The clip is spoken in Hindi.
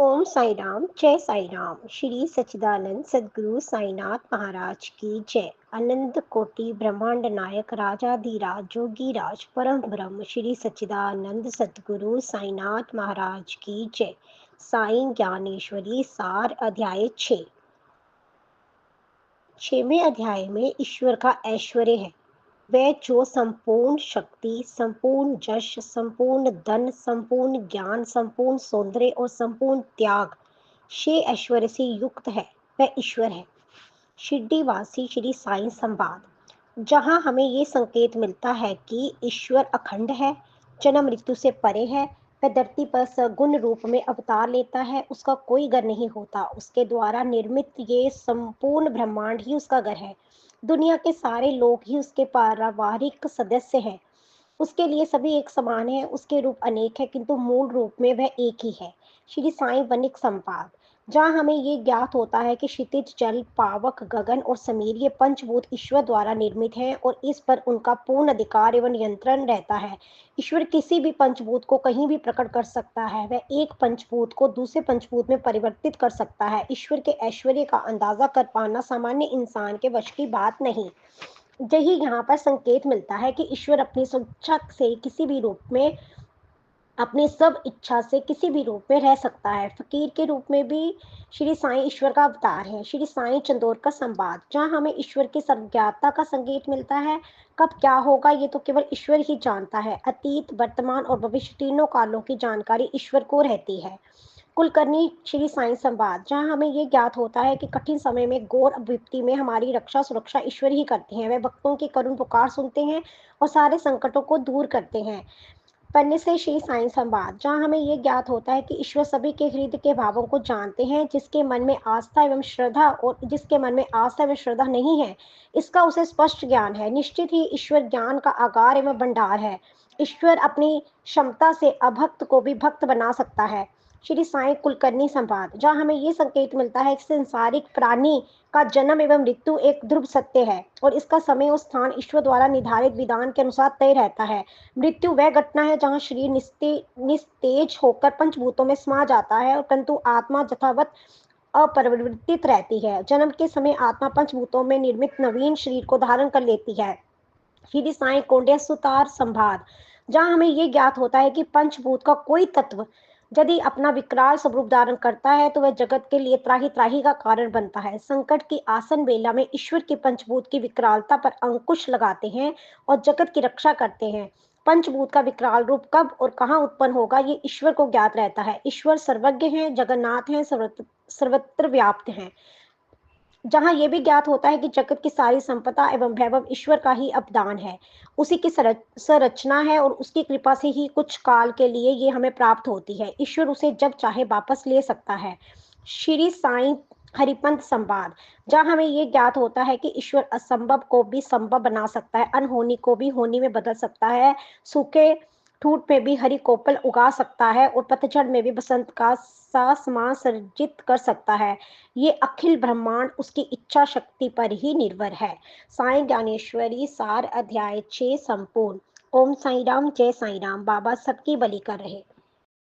ओम साई राम, जय साई राम। श्री सच्चिदानंद सद्गुरु साईनाथ महाराज की जय। अनंत कोटि ब्रह्मांड नायक राजाधिराज जोगीराज परम ब्रह्म श्री सच्चिदानंद सद्गुरु साईनाथ महाराज की जय। साई ज्ञानेश्वरी सार अध्याय 6। 6वें अध्याय में ईश्वर का ऐश्वर्य है। वह जो संपूर्ण शक्ति, संपूर्ण यश, संपूर्ण धन, संपूर्ण ज्ञान, संपूर्ण सौंदर्य और संपूर्ण त्याग से ऐश्वर्य से युक्त है, वह ईश्वर है। शिरडीवासी श्री साईं संवाद, जहाँ हमें ये संकेत मिलता है कि ईश्वर अखंड है, जन्म मृत्यु से परे है। वह धरती पर सगुण रूप में अवतार लेता है, उसका कोई घर नहीं होता। उसके द्वारा निर्मित ये संपूर्ण ब्रह्मांड ही उसका घर है। दुनिया के सारे लोग ही उसके पारिवारिक सदस्य हैं। उसके लिए सभी एक समान है, उसके रूप अनेक है, किंतु मूल रूप में वह एक ही है। श्री साईं वनिक संवाद, जहाँ हमें ये ज्ञात होता है कि क्षितिज, जल, पावक, गगन और समीर ये पंचभूत ईश्वर द्वारा निर्मित हैं और इस पर उनका पूर्ण अधिकार एवं नियंत्रण रहता है। ईश्वर किसी भी पंचभूत को कहीं भी प्रकट कर सकता है। वह एक पंचभूत को दूसरे पंचभूत में परिवर्तित कर सकता है। ईश्वर के ऐश्वर्य का अंदाजा कर पाना सामान्य इंसान के वश की बात नहीं। यही यहाँ पर संकेत मिलता है कि ईश्वर अपनी स्वेच्छा से किसी भी रूप में, अपनी सब इच्छा से किसी भी रूप में रह सकता है। फकीर के रूप में भी श्री साईं ईश्वर का अवतार है। श्री साईं चंदोर का संवाद, जहाँ हमें ईश्वर की सर्वज्ञता का संकेत मिलता है। कब क्या होगा ये तो केवल ईश्वर ही जानता है। अतीत, वर्तमान और भविष्य तीनों कालों की जानकारी ईश्वर को रहती है। कुलकर्णी श्री साईं संवाद, जहाँ हमें ये ज्ञात होता है कि कठिन समय में, घोर विपत्ति में हमारी रक्षा सुरक्षा ईश्वर ही करते हैं। वे भक्तों की करुण पुकार सुनते हैं और सारे संकटों को दूर करते हैं। पढ़ने से श्री साईं संवाद, जहाँ हमें ये ज्ञात होता है कि ईश्वर सभी के हृदय के भावों को जानते हैं। जिसके मन में आस्था एवं श्रद्धा और जिसके मन में आस्था एवं श्रद्धा नहीं है, इसका उसे स्पष्ट ज्ञान है। निश्चित ही ईश्वर ज्ञान का आगार एवं भंडार है। ईश्वर अपनी क्षमता से अभक्त को भी भक्त बना सकता है। श्री साईं कुलकर्णी संवाद, जहाँ हमें ये संकेत मिलता है कि संसारिक प्राणी का जन्म एवं मृत्यु एक ध्रुव सत्य है और इसका समय और स्थान ईश्वर द्वारा निर्धारित विधान के अनुसार तय रहता है। मृत्यु वह घटना है जहाँ शरीर निस्तेज होकर पंचभूतों में समा जाता है, परंतु आत्मा यथावत अपरिवर्तित रहती है। जन्म के समय आत्मा पंचभूतों में निर्मित नवीन शरीर को धारण कर लेती है। श्री साईं कौंडिन्य सुतार संवाद, जहाँ हमें ये ज्ञात होता है कि पंचभूत का कोई तत्व यदि अपना विकराल स्वरूप धारण करता है तो वह जगत के लिए त्राही त्राही का कारण बनता है। संकट की आसन बेला में ईश्वर की पंचभूत की विकरालता पर अंकुश लगाते हैं और जगत की रक्षा करते हैं। पंचभूत का विकराल रूप कब और कहाँ उत्पन्न होगा ये ईश्वर को ज्ञात रहता है। ईश्वर सर्वज्ञ हैं, जगन्नाथ हैं, सर्वत्र व्याप्त हैं। जहाँ ये भी ज्ञात होता है कि जगत की सारी संपदा एवं वैभव ईश्वर का ही अपदान है, उसी की संरचना है और उसकी कृपा से ही कुछ काल के लिए ये हमें प्राप्त होती है। ईश्वर उसे जब चाहे वापस ले सकता है। श्री साईं हरिपंथ संवाद, जहाँ हमें ये ज्ञात होता है कि ईश्वर असंभव को भी संभव बना सकता है, अनहोनी को भी होनी में बदल सकता है, सूखे ठूठ में भी हरी कोपल उगा सकता है और पतझड़ में भी बसंत का सा समा सर्जित कर सकता है। ये अखिल ब्रह्मांड उसकी इच्छा शक्ति पर ही निर्भर है। साईं ज्ञानेश्वरी सार अध्याय 6 संपूर्ण। ओम साई राम, जय साई राम। बाबा सबकी बलि कर रहे।